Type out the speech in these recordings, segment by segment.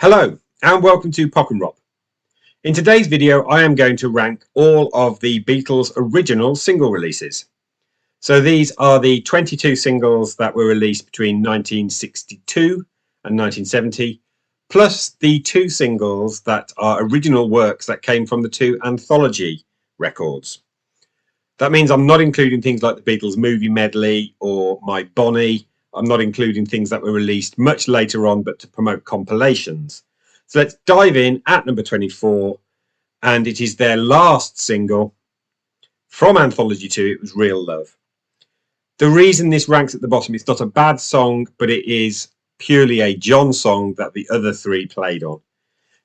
Hello and welcome to Pockenrop. In today's video I am going to rank all of the Beatles original single releases. So these are the 22 singles that were released between 1962 and 1970, plus the 2 singles that are original works that came from the 2 anthology records. That means I'm not including things like the Beatles movie medley or My Bonnie. I'm not including things that were released much later on but to promote compilations. So let's dive in at number 24, and it is their last single from Anthology 2. It was Real Love. The reason this ranks at the bottom, it's not a bad song, but it is purely a John song that the other 3 played on.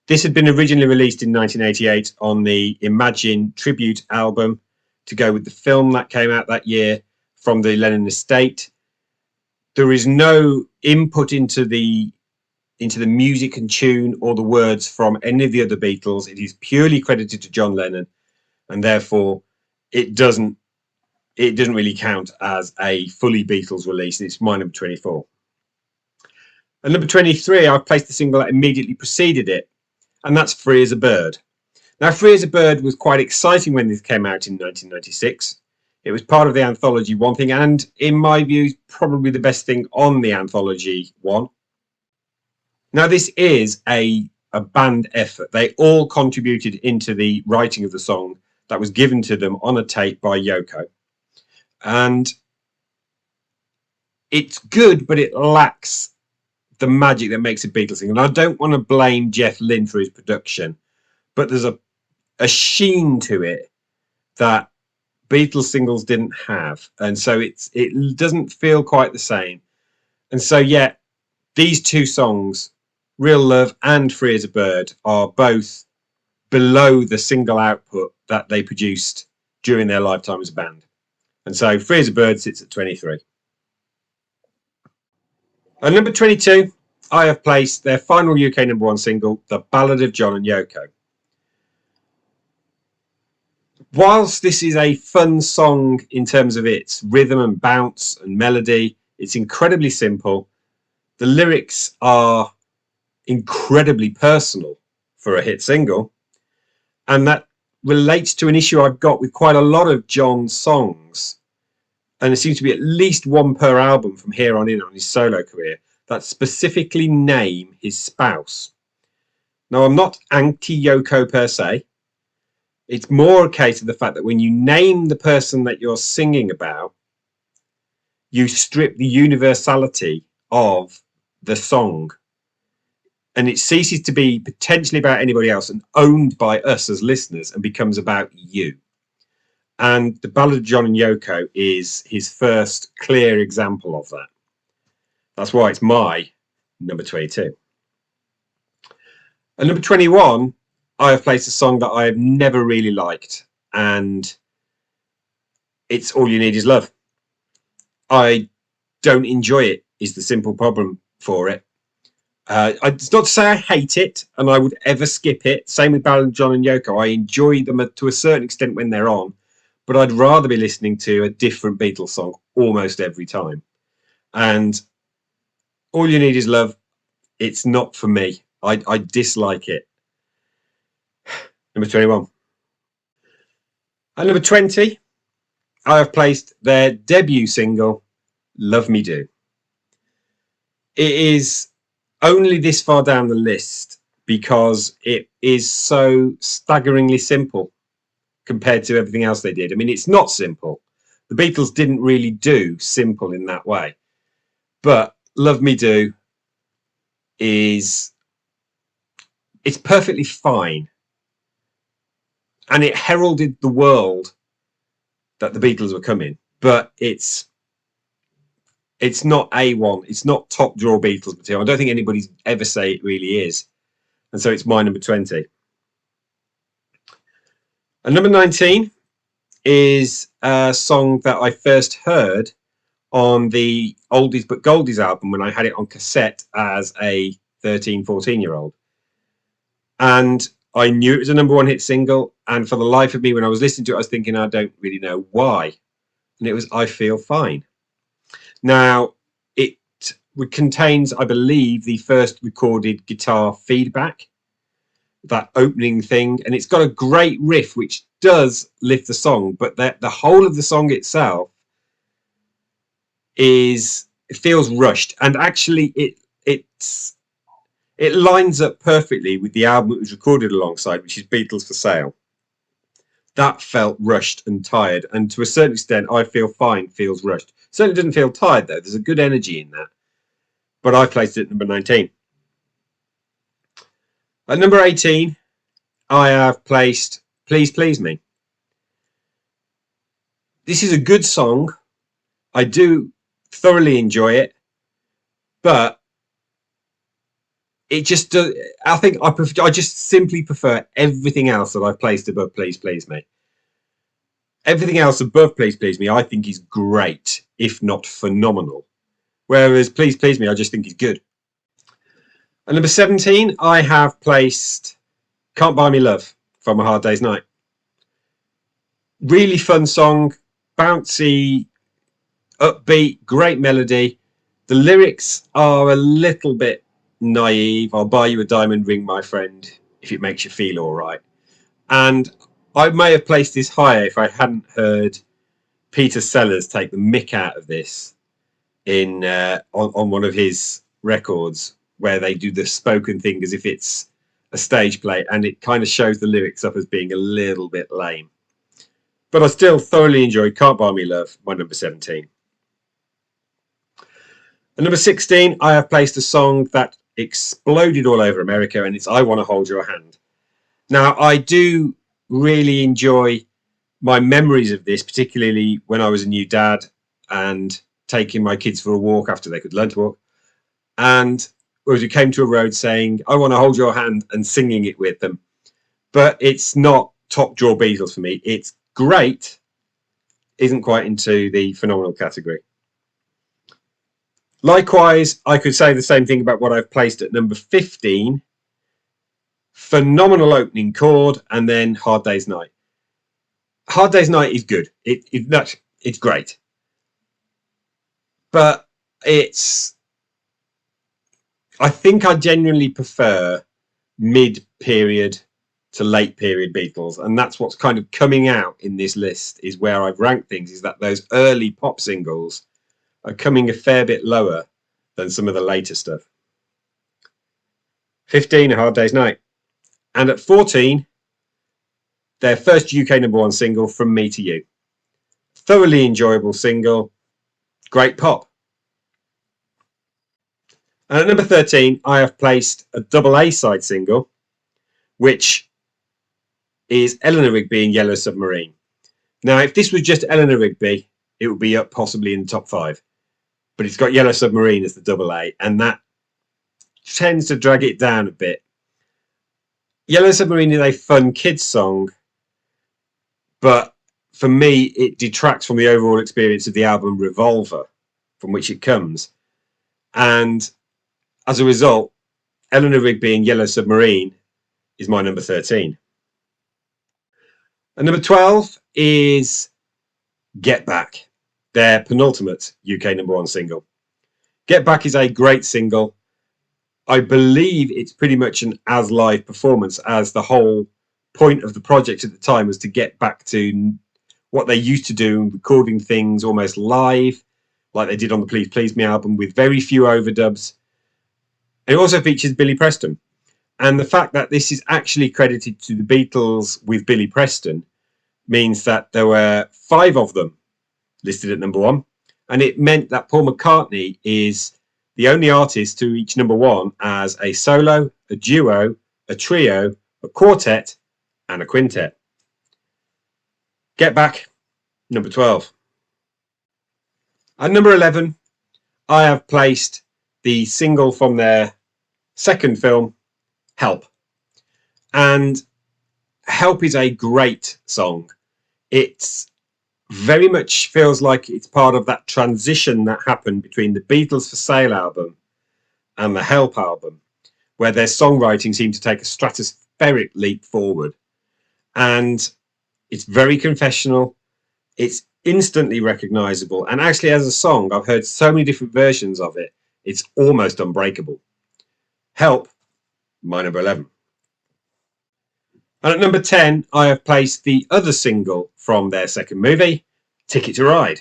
This had been originally released in 1988 on the Imagine tribute album to go with the film that came out that year from the Lennon estate. There is no input into the music and tune or the words from any of the other Beatles. It is purely credited to John Lennon, and therefore it doesn't really count as a fully Beatles release. It's my number 24. At number 23, I've placed the single that immediately preceded it, and that's Free as a Bird. Now, Free as a Bird was quite exciting when this came out in 1996. It was part of the anthology one thing, and in my view, probably the best thing on the anthology one. Now, this is a band effort. They all contributed into the writing of the song that was given to them on a tape by Yoko. And it's good, but it lacks the magic that makes a Beatles single. And I don't want to blame Jeff Lynne for his production, but there's a sheen to it that Beatles singles didn't have, and so it doesn't feel quite the same. And so yeah, these 2 songs, Real Love and Free as a Bird, are both below the single output that they produced during their lifetime as a band. And so Free as a Bird sits at 23. At number 22, I have placed their final UK number 1 single, The Ballad of John and Yoko. Whilst this is a fun song in terms of its rhythm and bounce and melody, it's incredibly simple. The lyrics are incredibly personal for a hit single, and that relates to an issue I've got with quite a lot of John's songs, and there seems to be at least one per album from here on in on his solo career that specifically name his spouse. Now, I'm not anti-Yoko per se. It's more a case of the fact that when you name the person that you're singing about, you strip the universality of the song, and it ceases to be potentially about anybody else and owned by us as listeners and becomes about you. And The Ballad of John and Yoko is his first clear example of that. That's why it's my number 22. At number 21, I have placed a song that I have never really liked, and it's All You Need Is Love. I don't enjoy it, is the simple problem for it. It's not to say I hate it and I would ever skip it. Same with Ballad of John and Yoko. I enjoy them to a certain extent when they're on, but I'd rather be listening to a different Beatles song almost every time. And All You Need Is Love, it's not for me. I dislike it. Number 21. At number 20, I have placed their debut single, Love Me Do. It is only this far down the list because it is so staggeringly simple compared to everything else they did. I mean, it's not simple. The Beatles didn't really do simple in that way. But Love Me Do it's perfectly fine. And it heralded the world that the Beatles were coming, but it's not A1. It's not top drawer Beatles material. I don't think anybody's ever say it really is. And so it's my number 20. And number 19 is a song that I first heard on the Oldies But Goldies album when I had it on cassette as a 13, 14-year-old. And I knew it was a number 1 hit single, and for the life of me, when I was listening to it, I was thinking, I don't really know why. And it was I Feel Fine. Now, it contains, I believe, the first recorded guitar feedback, that opening thing, and it's got a great riff which does lift the song, but the whole of the song itself it feels rushed, and actually it lines up perfectly with the album it was recorded alongside, which is Beatles for Sale. That felt rushed and tired, and to a certain extent I Feel Fine feels rushed. Certainly doesn't feel tired though, there's a good energy in that, but I placed it at number 19. At number 18 I have placed Please Please Me. This is a good song, I do thoroughly enjoy it, but it just does. I think I just simply prefer everything else that I've placed above Please Please Me. Everything else above Please Please Me I think is great, if not phenomenal, whereas Please Please Me I just think is good. At number 17 I have placed Can't Buy Me Love from A Hard Day's Night. Really fun song, bouncy, upbeat, great melody. The lyrics are a little bit naive. I'll buy you a diamond ring, my friend, if it makes you feel all right. And I may have placed this higher if I hadn't heard Peter Sellers take the mick out of this in on one of his records, where they do the spoken thing as if it's a stage play, and it kind of shows the lyrics up as being a little bit lame. But I still thoroughly enjoy Can't Buy Me Love, my number 17. At number 16, I have placed a song that exploded all over America, and it's I Want to Hold Your Hand. Now, I do really enjoy my memories of this, particularly when I was a new dad and taking my kids for a walk after they could learn to walk. And we came to a road saying, I want to hold your hand, and singing it with them. But it's not top drawer Beatles for me. It's great, isn't quite into the phenomenal category. Likewise, I could say the same thing about what I've placed at number 15. Phenomenal opening chord, and then Hard Day's Night. Hard Day's Night is good. It's great. But I think I genuinely prefer mid-period to late-period Beatles, and that's what's kind of coming out in this list, is where I've ranked things, is that those early pop singles are coming a fair bit lower than some of the later stuff. 15, A Hard Day's Night. And at 14, their first UK #1 single, From Me to You. Thoroughly enjoyable single, great pop. And at number 13, I have placed a double A side single, which is Eleanor Rigby and Yellow Submarine. Now, if this was just Eleanor Rigby, it would be up possibly in the top 5. But it's got Yellow Submarine as the double A, and that tends to drag it down a bit. Yellow Submarine is a fun kids song, but for me, it detracts from the overall experience of the album Revolver, from which it comes. And as a result, Eleanor Rigby and Yellow Submarine is my number 13. And number 12 is Get Back, their penultimate UK #1 single. Get Back is a great single. I believe it's pretty much an as live performance, as the whole point of the project at the time was to get back to what they used to do, recording things almost live, like they did on the Please Please Me album, with very few overdubs. It also features Billy Preston. And the fact that this is actually credited to the Beatles with Billy Preston means that there were 5 of them listed at #1. And it meant that Paul McCartney is the only artist to reach #1 as a solo, a duo, a trio, a quartet, and a quintet. Get Back, number 12. At number 11, I have placed the single from their second film, Help. And Help is a great song. It's very much feels like it's part of that transition that happened between the Beatles for Sale album and the Help album, where their songwriting seemed to take a stratospheric leap forward. And it's very confessional. It's instantly recognizable. And actually, as a song, I've heard so many different versions of it. It's almost unbreakable. Help, my number 11. And at number 10, I have placed the other single from their second movie, Ticket to Ride.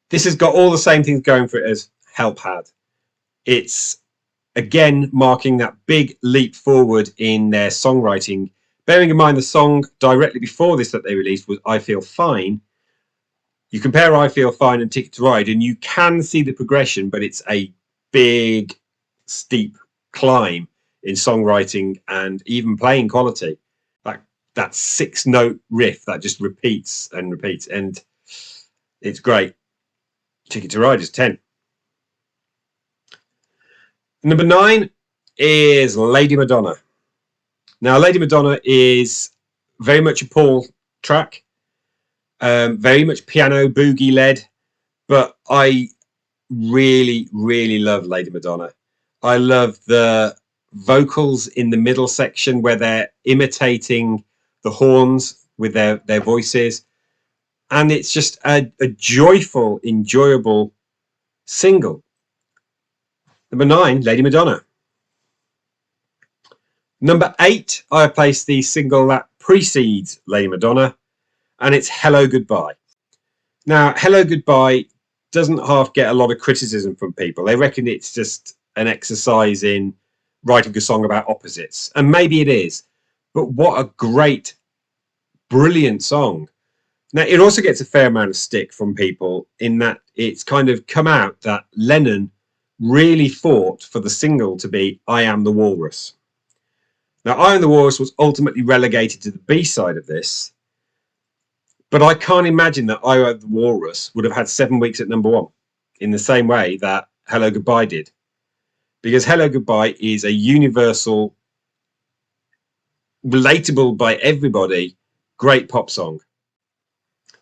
This has got all the same things going for it as Help had. It's, again, marking that big leap forward in their songwriting. Bearing in mind the song directly before this that they released was I Feel Fine. You compare I Feel Fine and Ticket to Ride and you can see the progression, but it's a big, steep climb in songwriting and even playing quality. Like that 6-note riff that just repeats and repeats, and it's great. Ticket to Ride is 10. Number 9 is Lady Madonna. Now, Lady Madonna is very much a Paul track, very much piano boogie led, but I really, really love Lady Madonna. I love the vocals in the middle section where they're imitating the horns with their voices, and it's just a joyful, enjoyable single. Number 9, Lady Madonna. Number 8, I placed the single that precedes Lady Madonna, and it's Hello Goodbye. Now, Hello Goodbye doesn't half get a lot of criticism from people. They reckon it's just an exercise in writing a song about opposites, and maybe it is, but what a great, brilliant song. Now, it also gets a fair amount of stick from people in that it's kind of come out that Lennon really fought for the single to be I Am the Walrus. Now, I Am the Walrus was ultimately relegated to the B-side of this, but I can't imagine that I Am the Walrus would have had 7 weeks at number 1 in the same way that Hello Goodbye did. Because Hello Goodbye is a universal, relatable by everybody, great pop song.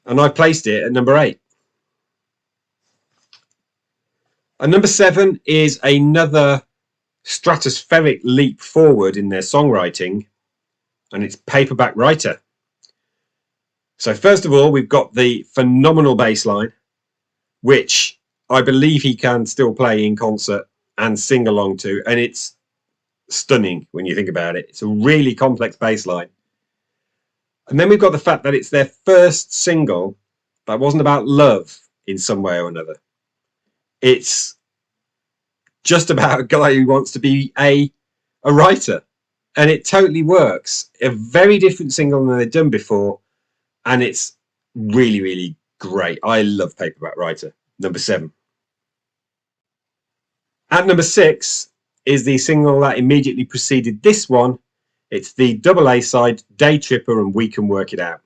And I placed it at number 8. And number 7 is another stratospheric leap forward in their songwriting, and it's Paperback Writer. So first of all, we've got the phenomenal bass line, which I believe he can still play in concert and sing along to, and it's stunning when you think about it. It's a really complex bass line. And then we've got the fact that it's their first single that wasn't about love in some way or another. It's just about a guy who wants to be a writer, and it totally works. A very different single than they've done before, and it's really, really great. I love Paperback Writer. Number 7. At number 6 is the single that immediately preceded this one. It's the double A side, Day Tripper and We Can Work It Out.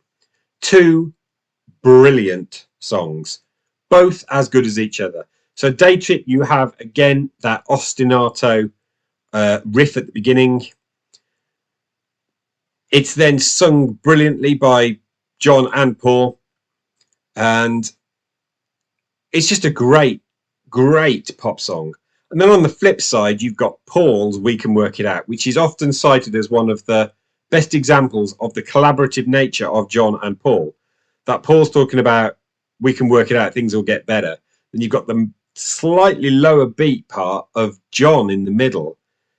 2 brilliant songs, both as good as each other. So Day Trip, you have again that ostinato riff at the beginning. It's then sung brilliantly by John and Paul, and it's just a great, great pop song. And then on the flip side, you've got Paul's We Can Work It Out, which is often cited as one of the best examples of the collaborative nature of John and Paul. That Paul's talking about, we can work it out, things will get better. Then you've got the slightly lower beat part of John in the middle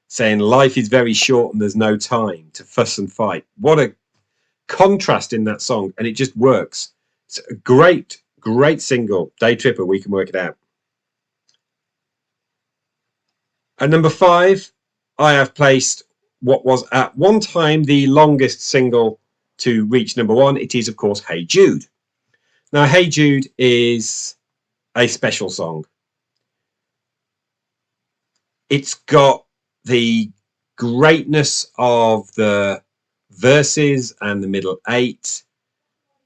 saying life is very short and there's no time to fuss and fight. What a contrast in that song, and it just works. It's a great, great single, Day Tripper, We Can Work It Out. At number 5, I have placed what was at one time the longest single to reach number 1. It is, of course, Hey Jude. Now, Hey Jude is a special song. It's got the greatness of the verses and the middle 8.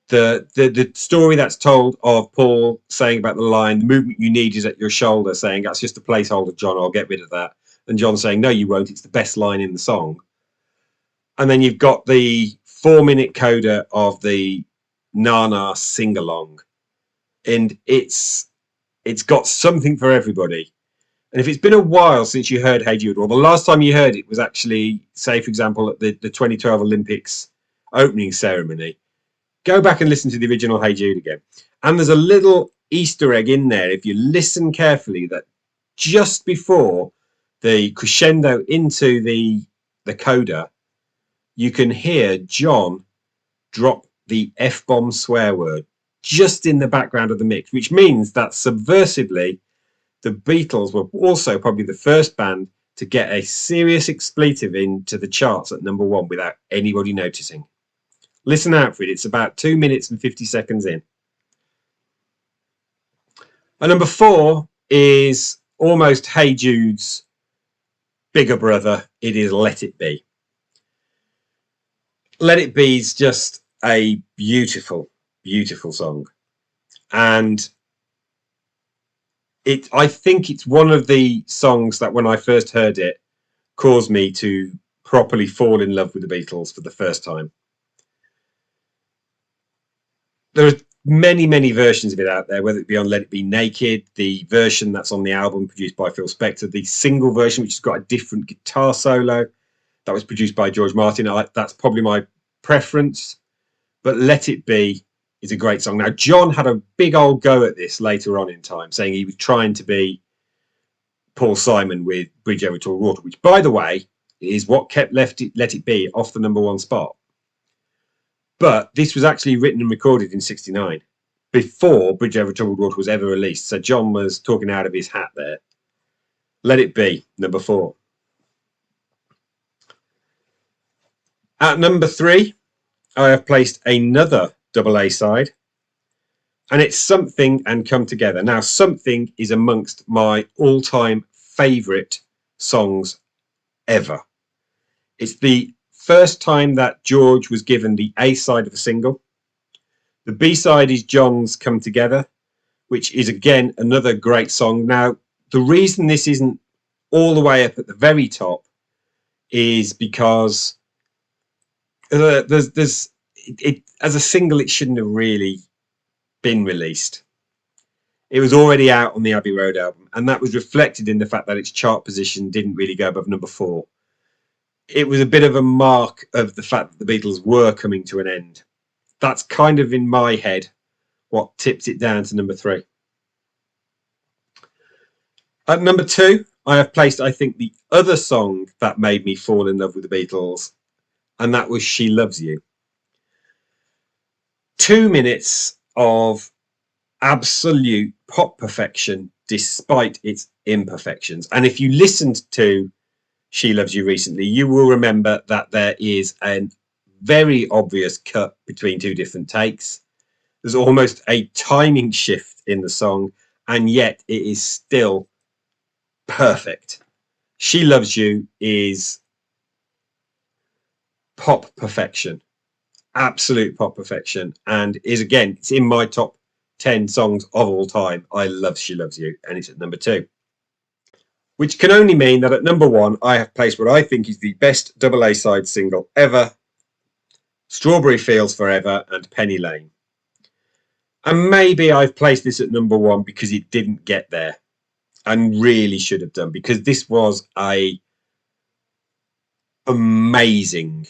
The story that's told of Paul saying about the line, the movement you need is at your shoulder, saying that's just a placeholder, John, I'll get rid of that. And John saying, no, you won't, it's the best line in the song. And then you've got the 4-minute coda of the Nana sing-along. And it's got something for everybody. And if it's been a while since you heard Hey Jude, or the last time you heard it was actually, say, for example, at the 2012 Olympics opening ceremony, go back and listen to the original Hey Jude again. And there's a little Easter egg in there, if you listen carefully, that just before the crescendo into the coda, you can hear John drop the F-bomb swear word just in the background of the mix, which means that subversively, the Beatles were also probably the first band to get a serious expletive into the charts at #1 without anybody noticing. Listen out for it. It's about 2 minutes and 50 seconds in. And #4 is almost Hey Jude's bigger brother. It is Let It Be. Let It Be is just a beautiful, beautiful song. And I think it's one of the songs that when I first heard it caused me to properly fall in love with the Beatles for the first time. There are many, many versions of it out there, whether it be on Let It Be Naked, the version that's on the album produced by Phil Spector, the single version, which has got a different guitar solo that was produced by George Martin. That's probably my preference, but Let It Be is a great song. Now, John had a big old go at this later on in time, saying he was trying to be Paul Simon with Bridge Over Troubled Water, which, by the way, is what kept Let It Be off the #1 spot. But this was actually written and recorded in '69, before Bridge Over Troubled Water was ever released. So John was talking out of his hat there. Let It Be, #4. At #3, I have placed another double A side, and it's Something and Come Together. Now, Something is amongst my all-time favourite songs ever. It's the first time that George was given the A side of a single. The B side is John's Come Together, which is again another great song. Now, the reason this isn't all the way up at the very top is because as a single, it shouldn't have really been released. It was already out on the Abbey Road album, and that was reflected in the fact that its chart position didn't really go above #4. It was a bit of a mark of the fact that the Beatles were coming to an end. That's kind of, in my head, what tips it down to #3. At #2, I have placed, I think, the other song that made me fall in love with the Beatles, and that was She Loves You. 2 minutes of absolute pop perfection despite its imperfections. And if you listened to She Loves You recently, you will remember that there is a very obvious cut between 2 different takes. There's almost a timing shift in the song, and yet it is still perfect. She Loves You is pop perfection, absolute pop perfection, and is, again, it's in my top 10 songs of all time. I love She Loves You, and it's at #2. Which can only mean that at #1, I have placed what I think is the best double A side single ever, Strawberry Fields Forever and Penny Lane. And maybe I've placed this at #1 because it didn't get there, and really should have done, because this was a amazing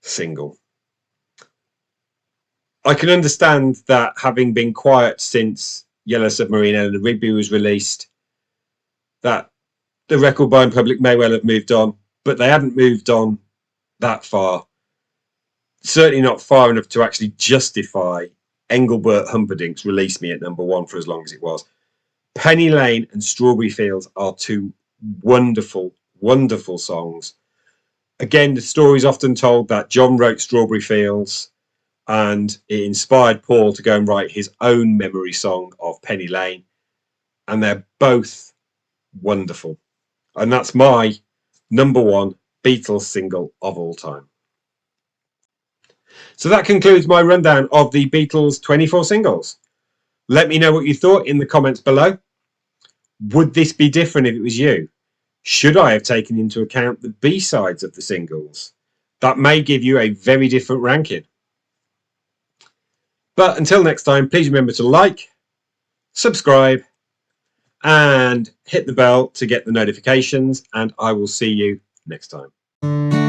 single. I can understand that, having been quiet since Yellow Submarine, Eleanor, Rigby was released, that the record buying public may well have moved on, but they hadn't moved on that far. Certainly not far enough to actually justify Engelbert Humperdinck's Release Me at #1 for as long as it was. Penny Lane and Strawberry Fields are 2 wonderful, wonderful songs. Again, the story is often told that John wrote Strawberry Fields and it inspired Paul to go and write his own memory song of Penny Lane, and they're both wonderful. And that's my #1 Beatles single of all time. So that concludes my rundown of the Beatles' 24 singles. Let me know what you thought in the comments below. Would this be different if it was you? Should I have taken into account the B-sides of the singles? That may give you a very different ranking. But until next time, please remember to like, subscribe, and hit the bell to get the notifications, and I will see you next time.